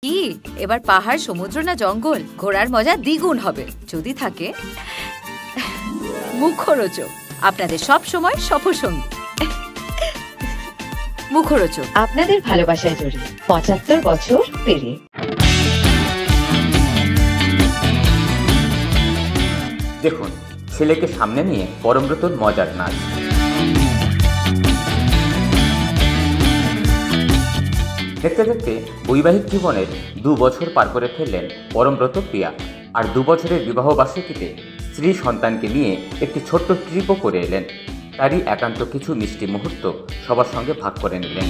কি এবার পাহাড়, সমুদ্র না জঙ্গল? ঘোরার মজা দ্বিগুণ হবে যদি থাকে মুখরোচক, আপনাদের সব সময় সফরসঙ্গী। মুখরোচক, আপনাদের ভালোবাসায় জড়িয়ে ৭৫ বছর পেরিয়ে। দেখুন, ছেলেকে সামনে নিয়ে পরমব্রতর মজার নাচ। দেখতে দেখতে বৈবাহিক জীবনের ২ বছর পার করে ফেললেন পরমব্রত প্রিয়া। আর ২ বছরের বিবাহ বার্ষিকীতে স্ত্রী সন্তানকে নিয়ে একটি ছোট্ট ট্রিপও করে এলেন। তারই একান্ত কিছু মিষ্টি মুহূর্ত সবার সঙ্গে ভাগ করে নিলেন।